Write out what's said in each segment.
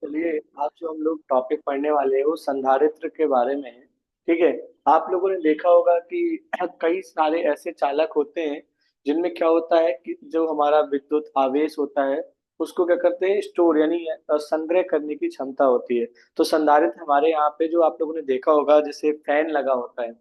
चलिए, आज जो हम लोग टॉपिक पढ़ने वाले हैं वो संधारित्र के बारे में है। ठीक है। आप लोगों ने देखा होगा कि कई सारे ऐसे चालक होते हैं जिनमें क्या होता है कि जो हमारा विद्युत आवेश होता है उसको क्या करते हैं, स्टोर यानी संग्रह करने की क्षमता होती है। तो संधारित्र हमारे यहाँ पे जो आप लोगों ने देखा होगा, जैसे फैन लगा होता है,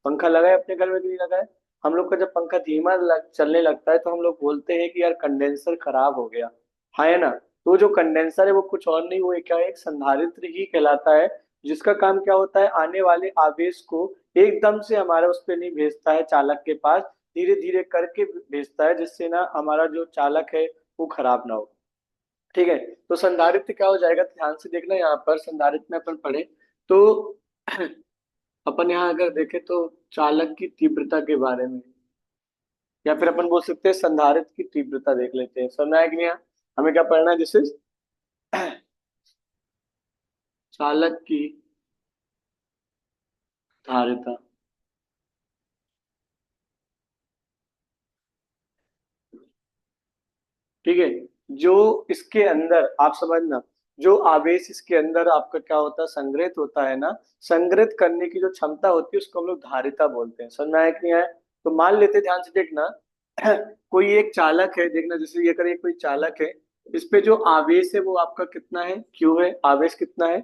पंखा लगा है अपने घर में कि नहीं लगा है। हम लोग का जब पंखा धीमा चलने लगता है तो हम लोग बोलते हैं कि यार कंडेंसर खराब हो गया। हाँ, है ना। तो जो कंडेंसर है वो कुछ और नहीं, वो क्या है, एक संधारित्र ही कहलाता है। जिसका काम क्या होता है, आने वाले आवेश को एकदम से हमारे उस पर नहीं भेजता है चालक के पास, धीरे धीरे करके भेजता है, जिससे ना हमारा जो चालक है वो खराब ना हो। ठीक है। तो संधारित्र क्या हो जाएगा, ध्यान से देखना, यहाँ पर संधारित्र में अपन पढ़े तो अपन यहाँ अगर देखें तो चालक की तीव्रता के बारे में, या फिर अपन बोल सकते हैं संधारित्र की तीव्रता देख लेते हैं। समझ आया कि नहीं? हमें क्या पढ़ना है, जिससे चालक की धारिता। ठीक है। जो इसके अंदर आप समझना, जो आवेश इसके अंदर आपका क्या होता है, संग्रहित होता है ना, संग्रहित करने की जो क्षमता होती है उसको हम लोग धारिता बोलते हैं। समझ में आया कि नहीं आया? तो मान लेते हैं, ध्यान से देखना, कोई एक चालक है, देखना जैसे ये करिए, कोई चालक है, इस पे जो आवेश है वो आपका कितना है, क्यू है। आवेश कितना है,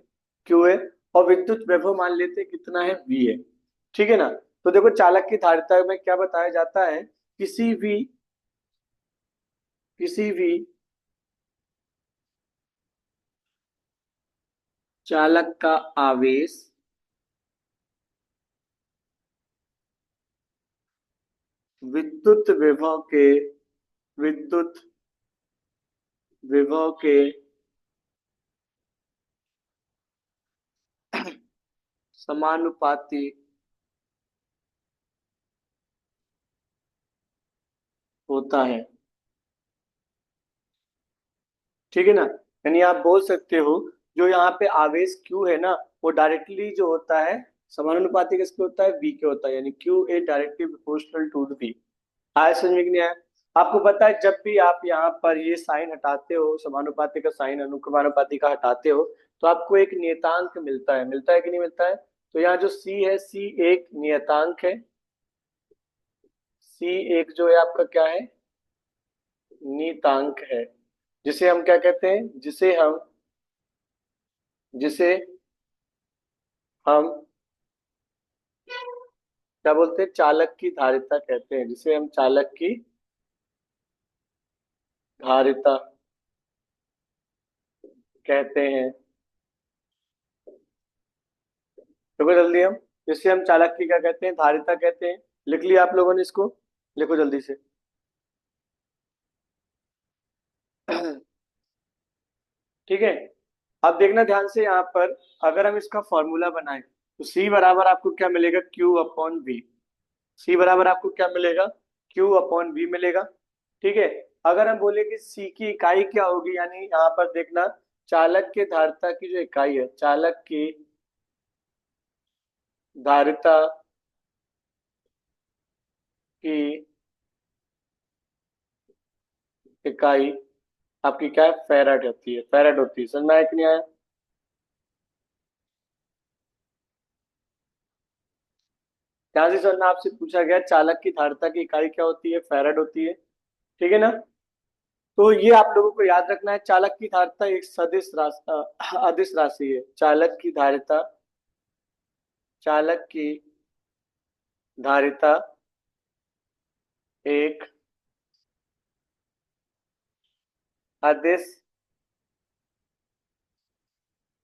क्यू है। और विद्युत वैभव मान लेते हैं कितना है, वी है। ठीक है ना। तो देखो, चालक की धारिता में क्या बताया जाता है, किसी भी चालक का आवेश विद्युत विभव के विद्युत विभव के समानुपाती होता है। ठीक है ना। यानी आप बोल सकते हो, जो यहाँ पे आवेश Q है ना, वो डायरेक्टली जो होता है समानुपाती किसके होता है, V के होता है। यानी Q a directly proportional to V। आया समझ में कि नहीं आया? आपको पता है, जब भी आप यहाँ पर ये साइन हटाते हो, समानुपाती का साइन अनुक्रमानुपाती का हटाते हो, तो आपको एक नियतांक मिलता है कि नहीं मिलता है? तो यहाँ जो C है, C एक नियतांक है। C एक जो है आपका क्या है, नियतांक है। जिसे हम क्या कहते हैं, जिसे हम क्या बोलते हैं, चालक की धारिता कहते हैं। जिसे हम चालक की धारिता कहते हैं। देखो जल्दी, हम जिससे हम चालक की क्या कहते हैं, धारिता कहते हैं। लिख लिया आप लोगों ने इसको? लिखो जल्दी से। ठीक है। अब देखना ध्यान से यहाँ पर, अगर हम इसका फॉर्मूला बनाएं तो सी बराबर आपको क्या मिलेगा, क्यू अपॉन वी। सी बराबर आपको क्या मिलेगा, क्यू अपॉन वी मिलेगा। ठीक है। अगर हम बोले कि सी की इकाई क्या होगी, यानी यहाँ पर देखना, चालक के धारिता की जो इकाई है, चालक की धारिता की इकाई आपकी क्या है, फैराड होती है। फैराड होती है। समझ में आया कि नहीं आया? ध्यान से सुनना, आपसे पूछा गया चालक की धारिता की इकाई क्या होती है, फैराड होती है। ठीक है ना। तो ये आप लोगों को याद रखना है, चालक की धारिता एक सदिश राशि, अदिश राशि है। चालक की धारिता एक अदिश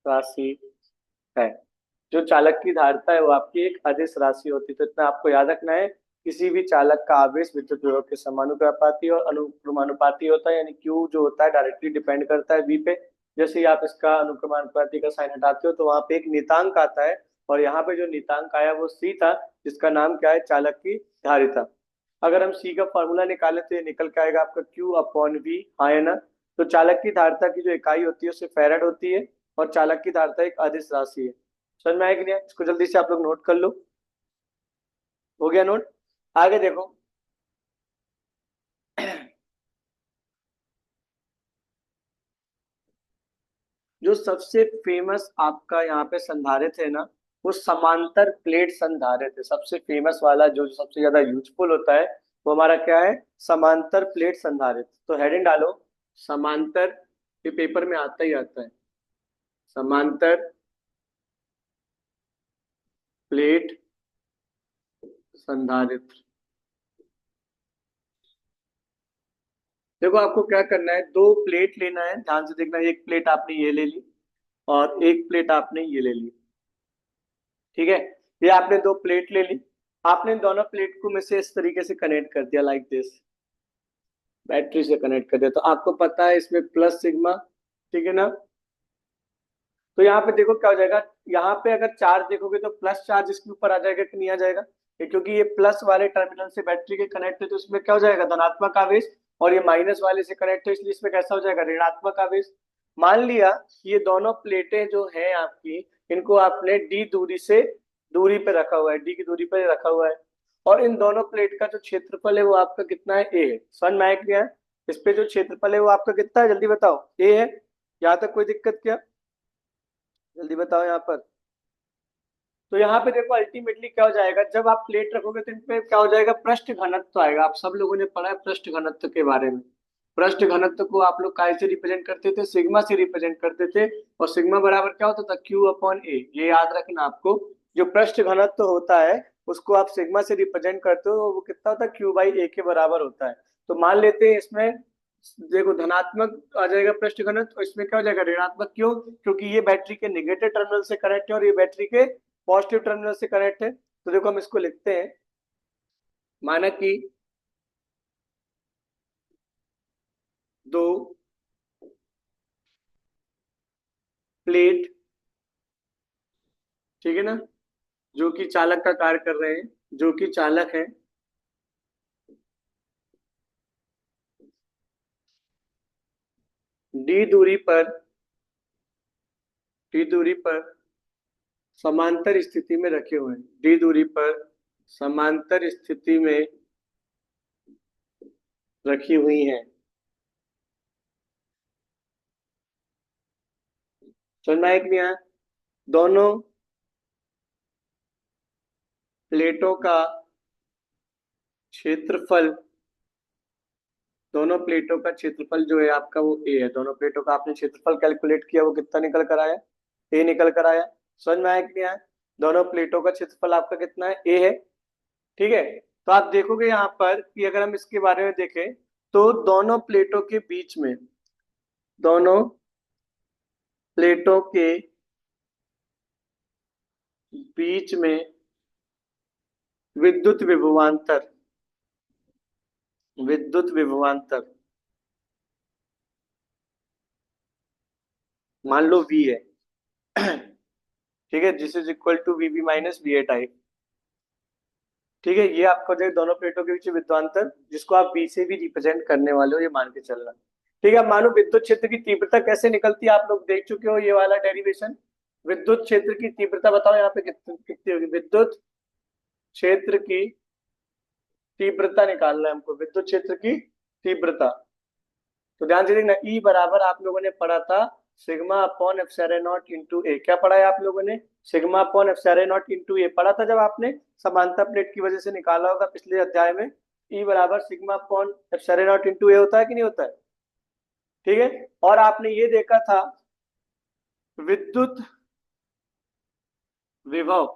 राशि है। जो चालक की धारिता है वो आपकी एक अदिश राशि होती है। तो इतना आपको याद रखना है, किसी भी चालक का आवेश विद्युत विभव के समानुपाती और अनुक्रमानुपाती होता है। यानी क्यू जो होता है डायरेक्टली डिपेंड करता है वी पे। जैसे ही आप इसका अनुक्रमानुपाती का साइन हटाते हो तो वहां पे एक नियतांक आता है, और यहाँ पे जो नियतांक आया वो सी था, जिसका नाम क्या है, चालक की धारिता। अगर हम सी का फॉर्मूला निकाले तो ये निकल के आएगा आपका क्यू अपॉन वी। हाँ, है ना। तो चालक की धारिता की जो इकाई होती है उससे फैराड होती है, और चालक की धारिता एक अदिश राशि है। समझ में आया कि नहीं आया? इसको जल्दी से आप लोग नोट कर लो। हो गया नोट? आगे देखो। जो सबसे फेमस आपका यहाँ पे संधारित्र है ना, वो समांतर प्लेट संधारित्र है। सबसे फेमस वाला जो सबसे ज्यादा यूजफुल होता है वो हमारा क्या है, समांतर प्लेट संधारित्र। तो हेडिंग डालो समांतर, ये पेपर में आता ही आता है, समांतर प्लेट संधारित्र। देखो आपको क्या करना है, दो प्लेट लेना है, ध्यान से देखना, एक प्लेट आपने ये ले ली और एक प्लेट आपने ये ले ली, ठीक है। ये आपने दो प्लेट ले ली, आपने दोनों प्लेट को में से इस तरीके से कनेक्ट कर दिया, लाइक दिस, बैटरी से कनेक्ट कर दिया। तो आपको पता है इसमें प्लस सिग्मा, ठीक है ना। तो यहाँ पे देखो क्या हो जाएगा, यहाँ पे अगर चार्ज देखोगे तो प्लस चार्ज इसके ऊपर आ जाएगा कि नहीं आ जाएगा, क्योंकि ये प्लस वाले टर्मिनल से बैटरी के कनेक्ट है तो इसमें क्या हो जाएगा, धनात्मक आवेश। और ये माइनस वाले से कनेक्ट है इसलिए इसमें कैसा हो जाएगा, ऋणात्मक आवेश। मान लिया ये दोनों प्लेटें जो है आपकी, इनको आपने डी दूरी से दूरी पे रखा हुआ है, डी की दूरी पर रखा हुआ है। और इन दोनों प्लेट का जो क्षेत्रफल है वो आपका कितना है, ए है। समझ में आया क्या है, इस पे जो क्षेत्रफल है वो आपका कितना है, जल्दी बताओ, ए है। यहाँ तक कोई दिक्कत क्या, जल्दी बताओ यहाँ पर। तो यहाँ पे देखो अल्टीमेटली क्या हो जाएगा, जब आप प्लेट रखोगे तो इनपे क्या हो जाएगा, पृष्ठ घनत्व आएगा। आप सब लोगों ने पढ़ा है पृष्ठ घनत्व के बारे में। पृष्ठ घनत्व को आप लोग काय से रिप्रेजेंट करते थे, सिग्मा से रिप्रेजेंट करते थे। और सिग्मा बराबर क्या होता था, क्यू अपॉन ए। ये याद रखना आपको, जो पृष्ठ घनत्व होता है उसको आप सिग्मा से रिप्रेजेंट करते हो, वो कितना होता है, क्यू बाई ए के बराबर होता है। तो मान लेते हैं इसमें देखो धनात्मक आ जाएगा पृष्ठ घनत्व, तो इसमें क्या हो जाएगा, ऋणात्मक। क्यों, क्योंकि ये बैटरी के नेगेटिव टर्मिनल से कनेक्ट है और ये बैटरी के पॉजिटिव टर्मिनल से कनेक्ट है। तो देखो हम इसको लिखते हैं, माना कि दो प्लेट, ठीक है ना, जो कि चालक का कार्य कर रहे हैं, जो कि चालक है, डी दूरी पर, डी दूरी पर समांतर स्थिति में रखे हुए हैं, डी दूरी पर समांतर स्थिति में रखी हुई हैं। समझ एक नहीं आया, दोनों प्लेटों का क्षेत्रफल, दोनों प्लेटों का क्षेत्रफल जो है आपका वो ए है। दोनों प्लेटों का आपने क्षेत्रफल कैलकुलेट किया, वो कितना निकल कर आया, ए निकल कर आया। समझ में आया कि नहीं आया, दोनों प्लेटों का क्षेत्रफल आपका कितना है, ए है, ठीक है। तो आप देखोगे यहाँ पर कि अगर हम इसके बारे में देखें तो दोनों प्लेटों के बीच में, दोनों प्लेटों के बीच में विद्युत विभवांतर, विद्युत विभवांतर मान लो V है, ठीक है, this is equal to V B minus V A type, ठीक है। ये आपको जो दोनों प्लेटों के बीच विद्वांतर, जिसको आप बी से भी रिप्रेजेंट करने वाले हो, ये मान के चलना, ठीक है। अब मानो विद्युत क्षेत्र की तीव्रता कैसे निकलती है, आप लोग देख चुके हो ये वाला डेरिवेशन। विद्युत क्षेत्र की तीव्रता बताओ यहाँ पे कितनी कितनी होगी, विद्युत क्षेत्र की तीव्रता निकालना है हमको, विद्युत क्षेत्र की तीव्रता। तो ध्यान से देखना, ई बराबर आप लोगों ने पढ़ा था sigma upon epsilon naught into A. क्या पढ़ा है आप लोगों ने, sigma upon epsilon naught into A पढ़ा था जब आपने समांतर प्लेट की वजह से निकाला होगा पिछले अध्याय में। ई बराबर sigma upon epsilon naught into A होता है कि नहीं होता है, ठीक है। और आपने ये देखा था विद्युत विभव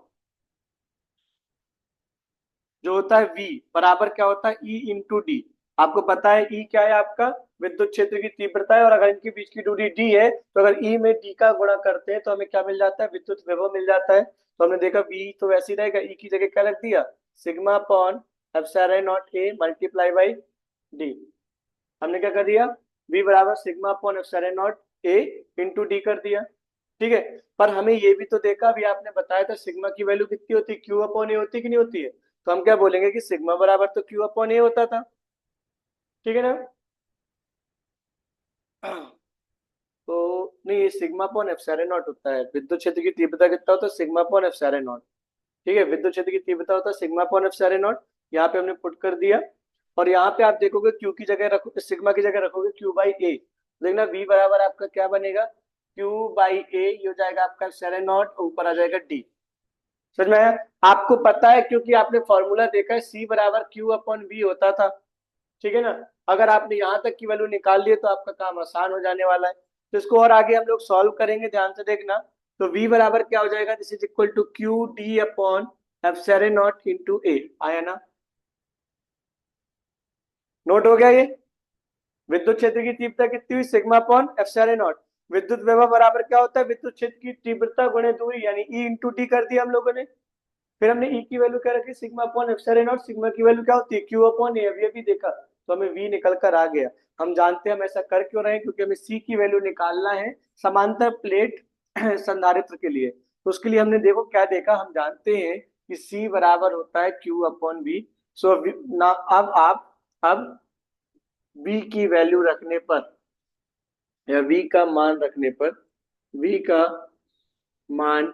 जो होता है V बराबर क्या होता है, ई इंटू डी। आपको पता है ई क्या है, आपका विद्युत क्षेत्र की तीव्रता है। और अगर इनके बीच की दूरी d है तो अगर ई में d का गुणा करते हैं तो हमें क्या मिल जाता है, विद्युत विभव मिल जाता है। तो हमने देखा V तो वैसे ही रहेगा, ई की जगह क्या रख दिया, sigma upon epsilon not A multiply by D. हमने क्या कर दिया, V बराबर sigma upon epsilon not a into D कर दिया, ठीक है। पर हमें ये भी तो देखा, अभी आपने बताया था सिग्मा की वैल्यू कितनी होती है, क्यू अपॉन ए होती है कि नहीं होती है। तो हम क्या बोलेंगे कि सिग्मा बराबर तो क्यू अपॉन ए होता था, ठीक है ना। तो नहीं, ये सिग्मा अपॉन एप्सिलॉन नॉट होता है। विद्युत क्षेत्र की तीव्रता कितना होता है, सिग्मा अपॉन एप्सिलॉन नॉट, ठीक है। विद्युत क्षेत्र की तीव्रता होता है सिग्मा अपॉन एप्सिलॉन नॉट, यहाँ पे हमने पुट कर दिया। और यहाँ पे आप देखोगे क्यू की जगह रखो, सिग्मा की जगह रखोगे क्यू बाई ए, देखना वी बराबर आपका क्या बनेगा, क्यू बाई ए, ये हो जाएगा आपका एप्सिलॉन नॉट, ऊपर आ जाएगा डी। समझ में आया? आपको पता है क्योंकि आपने फॉर्मूला देखा है, सी बराबर क्यू अपॉन बी होता था, ठीक है ना। अगर आपने यहाँ तक की वैल्यू निकाल ली है तो आपका काम आसान हो जाने वाला है। तो इसको और आगे हम लोग सॉल्व करेंगे, ध्यान से देखना। तो v बराबर क्या हो जाएगा, this is equal to Q D upon epsilon naught into A, आया ना? नोट हो गया ये? विद्युत क्षेत्र की तीव्रता कितनी हुई, सिग्मा अपॉन एप्सिलॉन नॉट। विद्युत विभव बराबर क्या होता है, विद्युत क्षेत्र की तीव्रता गुणे दूरी, यानी ई इंटू डी कर दिया हम लोगों ने। फिर हमने ई की वैल्यू क्या रखी, sigma upon epsilon not, sigma की वैल्यू क्या होती है, क्यू अपॉन ए, अभी अभी देखा तो हमें वी निकल कर आ गया। हम जानते हैं हम ऐसा कर क्यों रहे हैं, क्योंकि हमें सी की वैल्यू निकालना है समांतर प्लेट संधारित्र के लिए। तो उसके लिए हमने देखो क्या देखा, हम जानते हैं कि सी बराबर होता है क्यू अपॉन बी। सो ना अब आप अब वी की वैल्यू रखने पर, या वी का मान रखने पर, वी का मान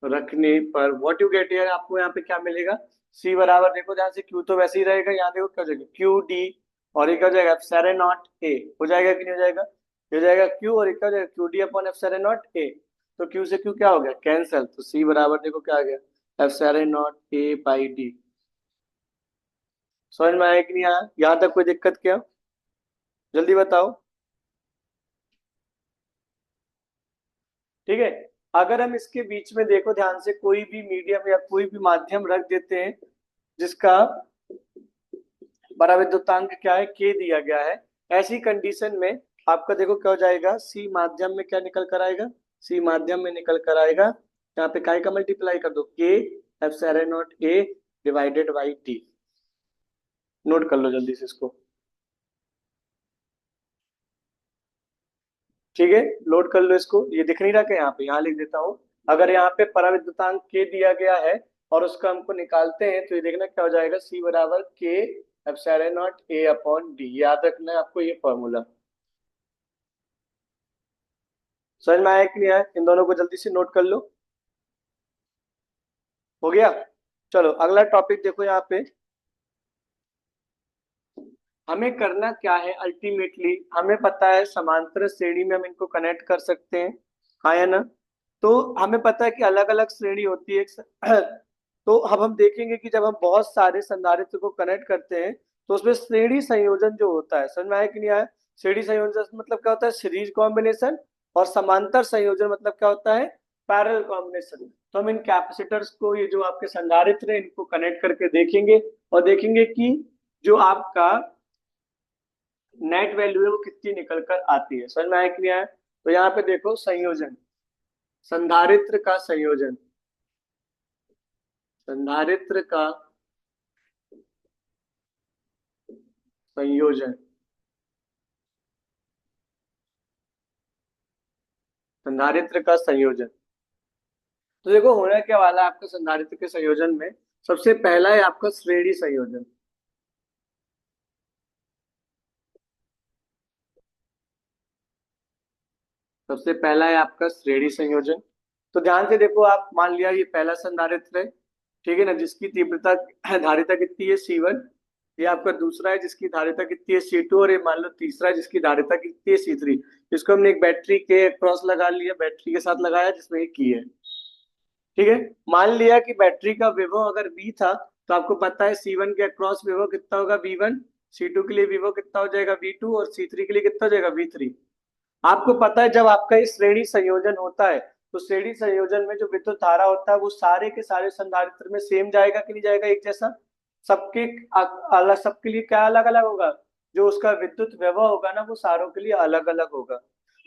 रखने पर व्हाट यू गेट हियर, आपको यहाँ पे क्या मिलेगा, सी बराबर देखो ध्यान से, क्यू तो वैसे ही रहेगा, यहाँ देखो क्या हो जाएगा, क्यू डी, और एक हो जाएगा एप्सिलॉन नॉट ए, हो जाएगा कि नहीं हो जाएगा, ये हो जाएगा क्यू, और एक हो जाएगा Q D upon epsilon not a. तो क्यू से क्यू क्या हो गया, कैंसिल, तो सी बराबर देखो क्या आ गया, epsilon not a by D. समझ में आया कि नहीं आया, यहाँ तक कोई दिक्कत क्या, जल्दी बताओ। ठीक है। अगर हम इसके बीच में देखो ध्यान से, कोई भी मीडियम या कोई भी माध्यम रख देते हैं जिसका बड़ा विद्युतांक क्या है, के दिया गया है, ऐसी कंडीशन में आपका देखो क्या हो जाएगा, सी माध्यम में क्या निकल कर आएगा, सी माध्यम में निकल कर आएगा, यहाँ पे काय का मल्टीप्लाई कर दो, के epsilon not a divided by T. Note कर लो जल्दी से इसको, ठीक है, लोड कर लो इसको। ये दिख नहीं रहा क्या यहाँ पे, यहाँ लिख देता हूँ। अगर यहाँ पे पराविद्युतांक के दिया गया है और उसका हमको निकालते हैं, तो ये देखना क्या हो जाएगा, सी बराबर के epsilon not a upon D, याद रखना है आपको ये फॉर्मूला। समझ में आया कि नहीं आया, इन दोनों को जल्दी से नोट कर लो। हो गया? चलो अगला टॉपिक देखो यहाँ पे, हमें करना क्या है अल्टीमेटली, हमें पता है समांतर श्रेणी में हम इनको कनेक्ट कर सकते हैं, हाँ या ना? तो हमें पता है कि अलग अलग श्रेणी होती है तो अब हम देखेंगे कि जब हम बहुत सारे संधारित्र को कनेक्ट करते हैं तो उसमें श्रेणी संयोजन जो होता है, समझ में आया कि नहीं आया? श्रेणी संयोजन मतलब क्या होता है, सीरीज कॉम्बिनेशन, और समांतर संयोजन मतलब क्या होता है, पैरेलल कॉम्बिनेशन। तो हम इन कैपेसिटर्स को, ये जो आपके संधारित्र हैं, इनको कनेक्ट करके देखेंगे, और देखेंगे कि जो आपका नेट वैल्यू है वो कितनी निकल कर आती है। समझ में आया कि नहीं आया? तो यहाँ पे देखो संयोजन, संधारित्र का संयोजन, संधारित्र का संयोजन, संधारित्र का संयोजन। तो देखो होना क्या वाला है आपका संधारित्र के संयोजन में, सबसे पहला है आपका श्रेणी संयोजन। सबसे पहला है आपका श्रेणी संयोजन। तो ध्यान से देखो, आप मान लिया ये पहला संधारित्र है, ठीक है ना, जिसकी तीव्रता धारिता कितनी है, C1। ये आपका दूसरा है जिसकी धारिता कितनी है, C2। और ये मान लो तीसरा है जिसकी धारिता कितनी है, C3। इसको हमने एक बैटरी के क्रॉस लगा लिया, बैटरी के साथ लगाया जिसमें एक की है, ठीक है। मान लिया कि बैटरी का विभव अगर V था, तो आपको पता है C1 के अक्रॉस विभव कितना होगा, V1। C2 के लिए विभव कितना हो जाएगा, V2। और C3 के लिए कितना हो जाएगा, V3। आपको पता है जब आपका ये श्रेणी संयोजन होता है, तो श्रेणी संयोजन में जो विद्युत धारा होता है वो सारे के सारे संधारित्र में सेम जाएगा कि नहीं जाएगा, एक जैसा? सबके अलग, सबके लिए क्या अलग अलग होगा, जो उसका विद्युत विभव होगा ना वो सारों के लिए अलग अलग होगा।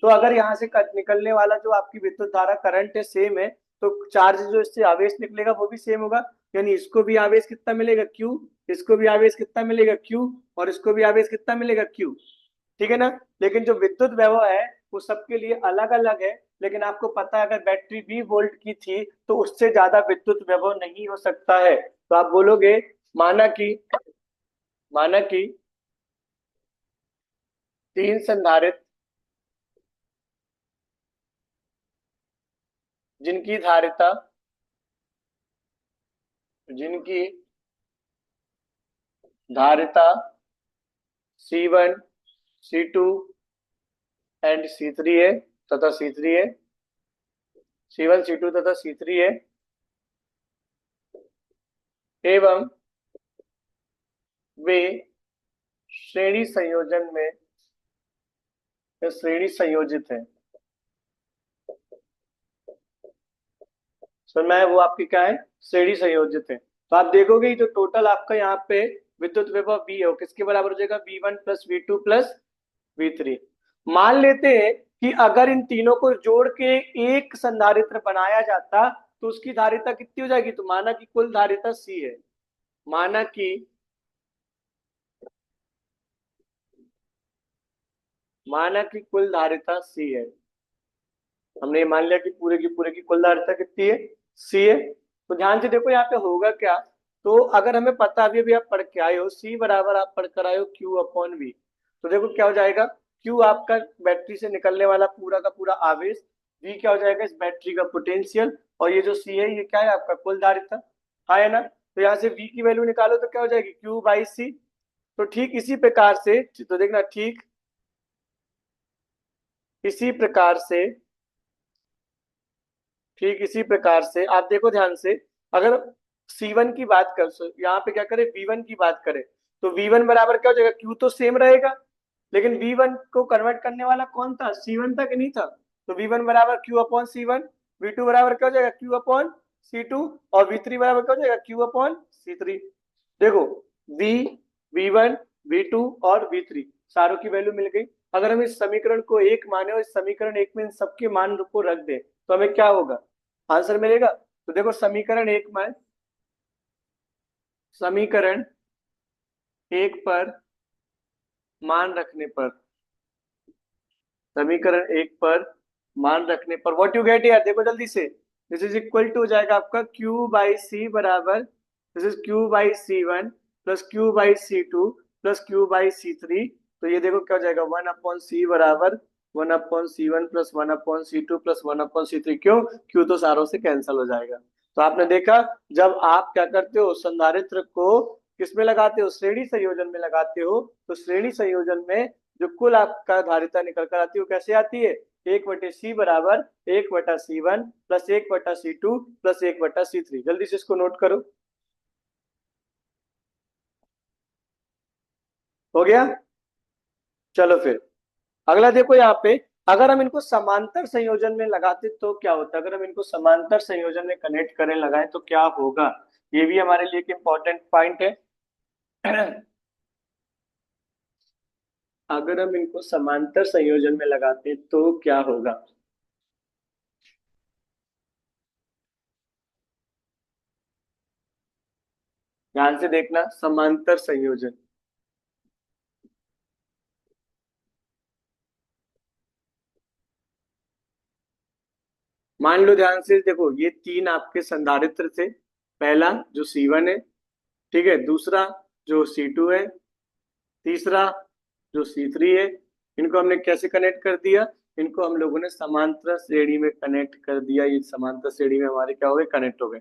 तो अगर यहाँ से निकलने वाला जो आपकी विद्युत धारा करंट है सेम है, तो चार्ज जो इससे आवेश निकलेगा वो भी सेम होगा, यानी इसको भी आवेश कितना मिलेगा, क्यू, इसको भी आवेश कितना मिलेगा, क्यू, और इसको भी आवेश कितना मिलेगा, क्यू, ठीक है ना। लेकिन जो विद्युत विभव है वो सबके लिए अलग अलग है, लेकिन आपको पता है अगर बैटरी 20 वोल्ट की थी तो उससे ज्यादा विद्युत विभव नहीं हो सकता है। तो आप बोलोगे, माना कि माना कि तीन संधारित्र जिनकी धारिता, जिनकी धारिता C1, C2 एंड C3 है, तथा C3 है, C1 C2 तथा C3 है, एवं वे श्रेणी संयोजन में श्रेणी संयोजित है। समझ में आया? वो आपकी क्या है, श्रेणी संयोजित है। तो आप देखोगे जो टोटल आपका यहाँ पे विद्युत विभव V है वो किसके बराबर हो जाएगा, V1 plus V2 plus V3। मान लेते हैं कि अगर इन तीनों को जोड़ के एक संधारित्र बनाया जाता तो उसकी धारिता कितनी हो जाएगी, तो माना कि कुल धारिता C है, माना कि कुल धारिता C है। हमने ये मान लिया कि पूरे की कुल धारिता कितनी है, C है। तो ध्यान से देखो यहाँ पे होगा क्या, तो अगर हमें पता अभी आप पढ़ के आए हो C बराबर आप पढ़ कर आए हो Q अपॉन V, तो देखो क्या हो जाएगा, Q आपका बैटरी से निकलने वाला पूरा का पूरा आवेश, V क्या हो जाएगा इस बैटरी का पोटेंशियल, और ये जो C है ये क्या है आपका कुल धारिता, हाँ है ना। तो यहाँ से V की वैल्यू निकालो तो क्या हो जाएगी Q बाई C। तो ठीक इसी प्रकार से, तो देखना ठीक इसी प्रकार से, ठीक इसी प्रकार से आप देखो ध्यान से, अगर C1 की बात कर, यहाँ पे क्या करें V1 की बात करें, तो V1 बराबर क्या हो जाएगा, Q तो सेम रहेगा, लेकिन V1 को कन्वर्ट करने वाला कौन था, C1 तक नहीं था। तो V1 बराबर Q अपॉन C1, V2 बराबर क्या हो जाएगा Q अपॉन C2, और V3 बराबर क्या हो जाएगा Q अपॉन C3। देखो V, V1, V2 और V3 सारों की वैल्यू मिल गई। अगर हम इस समीकरण को एक माने और इस समीकरण एक में इन सबके मान को रख दे तो हमें क्या होगा, आंसर मिलेगा। तो देखो समीकरण एक में, समीकरण एक पर मान रखने पर, समीकरण एक पर मान रखने पर व्हाट यू गेट यार, देखो जल्दी से, दिस इज इक्वल टू हो जाएगा आपका Q बाई सी बराबर, this is Q by C1 plus Q by C2 plus Q by C3। तो ये देखो क्या हो जाएगा, 1/C बराबर 1/C1 plus 1/C2 plus 1/C3। क्यों, Q तो सारों से कैंसिल हो जाएगा। तो आपने देखा जब आप क्या करते हो, संधारित्र को किसमें लगाते हो, श्रेणी संयोजन में लगाते हो, तो श्रेणी संयोजन में जो कुल आपका धारिता निकल कर आती है वो कैसे आती है, 1/C बराबर 1/C1 plus 1/C2 plus 1/C3। जल्दी से इसको नोट करो, हो गया। चलो फिर अगला देखो यहाँ पे, अगर हम इनको समांतर संयोजन में लगाते तो क्या होता है, अगर हम इनको समांतर संयोजन में कनेक्ट करें लगाए तो क्या होगा, ये भी हमारे लिए एक इंपॉर्टेंट पॉइंट है। अगर हम इनको समांतर संयोजन में लगाते तो क्या होगा, ध्यान से देखना, समांतर संयोजन, मान लो ध्यान से देखो ये तीन आपके संधारित्र थे, पहला जो C1 है, ठीक है, दूसरा जो C2 है, तीसरा जो C3 है। इनको हमने कैसे कनेक्ट कर दिया, इनको हम लोगों ने समांतर श्रेणी में कनेक्ट कर दिया, ये समांतर श्रेणी में हमारे क्या हो गए, कनेक्ट हो गए।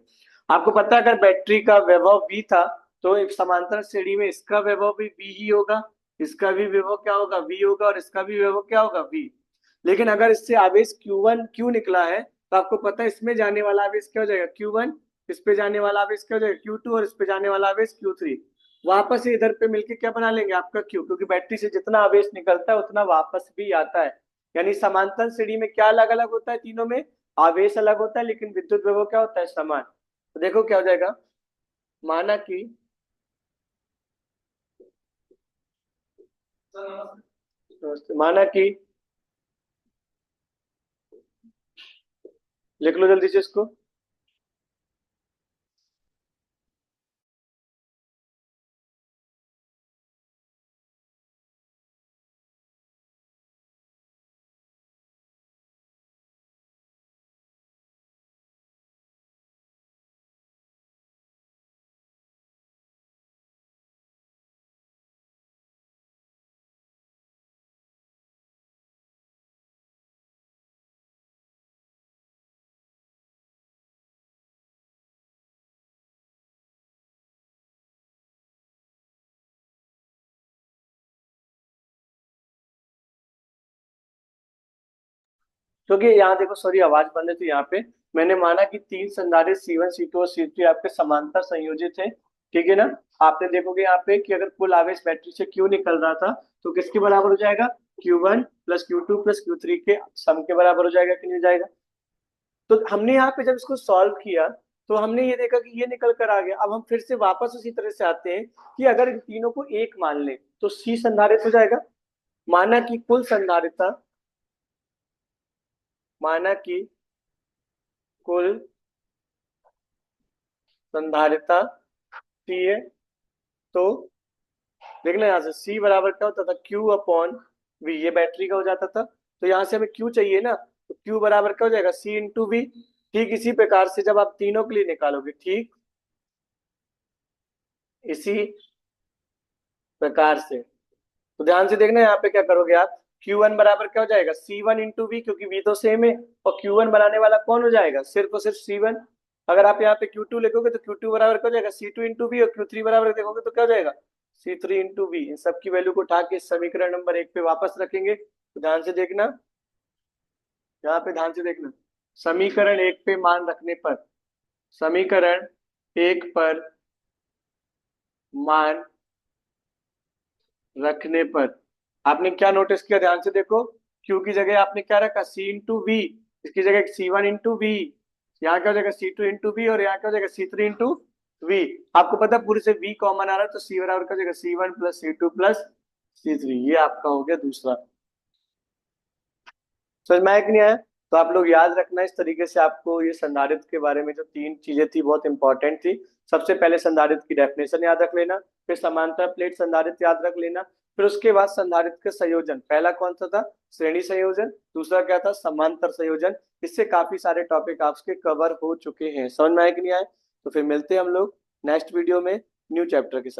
आपको पता है अगर बैटरी का वैभव V था तो एक समांतर श्रेणी में इसका वैभव भी V ही होगा, इसका भी वैभव क्या होगा V होगा, और इसका भी वैभव क्या होगा V। लेकिन अगर इससे आवेश Q1 Q निकला है तो आपको पता है इसमें जाने वाला आवेश क्या हो जाएगा Q1, इस पे जाने वाला आवेश क्या हो जाएगा Q2, और इस पे जाने वाला आवेश Q3। वापस से इधर पे मिलके क्या बना लेंगे आपका Q, क्योंकि बैटरी से जितना आवेश निकलता है उतना वापस भी आता है। यानी समांतर श्रेणी में क्या अलग अलग होता है, तीनों में आवेश अलग होता है लेकिन विद्युत विभव क्या होता है समान। तो देखो क्या हो जाएगा, माना कि, माना कि, लिख लो जल्दी से इसको। क्योंकि यहाँ देखो, सॉरी आवाज बंद है, तो यहाँ पे मैंने माना कि तीन संधारित्र C1 C2 और C3 आपके समांतर संयोजित है, ठीक है ना। आपने देखोगे यहाँ पे कि अगर कुल आवेश बैटरी से Q निकल रहा था तो किसके बराबर हो जाएगा, Q1 plus Q2 plus Q3 के सम के बराबर हो जाएगा कि नहीं हो जाएगा। तो हमने यहाँ पे जब इसको सॉल्व किया तो हमने ये देखा कि ये निकल कर आ गया। अब हम फिर से वापस उसी तरह से आते हैं कि अगर इन तीनों को एक मान ले तो C संधारित्र हो जाएगा। माना कि कुल संधारित्रता, माना कि कुल संधारित्रता C है, तो देखना यहाँ से C बराबर क्या होता था, Q अपॉन V, ये बैटरी का हो जाता था। तो यहाँ से हमें Q चाहिए ना, तो Q बराबर क्या हो जाएगा, C इंटू V। ठीक इसी प्रकार से जब आप तीनों के लिए निकालोगे, ठीक इसी प्रकार से, तो ध्यान से देखना यहाँ पे क्या करोगे आप, Q1 बराबर क्या हो जाएगा, C1 इंटू V, क्योंकि V तो सेम है, और Q1 बनाने वाला कौन हो जाएगा, सिर्फ और सिर्फ C1। अगर आप यहाँ पे Q2 लिखोगे तो Q2 बराबर क्या हो जाएगा, C2 इंटू V, और Q3 बराबर देखोगे तो क्या हो जाएगा, C3 इंटू V। इन सबकी वैल्यू को उठा के समीकरण नंबर 1 पे वापस रखेंगे। तो ध्यान से देखना, यहाँ पे ध्यान से देखना, समीकरण 1 पे मान रखने पर, समीकरण 1 पर मान रखने पर आपने क्या नोटिस किया, ध्यान से देखो, क्यू की जगह आपने क्या रखा, C इंटू वी, इसकी जगह C1 इंटू वी, यहाँ क्या हो जाएगा C2 इंटू वी, और यहाँ क्या हो जाएगा C3 इंटू वी। आपको पता है पूरे से V कॉमन आ रहा है, तो C बराबर क्या हो जाएगा, C1 plus C2 plus C3। ये आपका हो गया दूसरा। समझ में आया कि नहीं आया। तो आप लोग याद रखना, इस तरीके से आपको ये संधारित्र के बारे में जो तीन चीजें थी बहुत इंपॉर्टेंट थी। सबसे पहले संधारित्र की डेफिनेशन याद रख लेना, फिर समांतर प्लेट संधारित्र याद रख लेना, फिर उसके बाद संधारित्र के संयोजन, पहला कौन सा था, श्रेणी संयोजन, दूसरा क्या था, समांतर संयोजन। इससे काफी सारे टॉपिक आपके कवर हो चुके हैं। समझ में आए कि नहीं आए। तो फिर मिलते हैं हम लोग नेक्स्ट वीडियो में न्यू चैप्टर के साथ।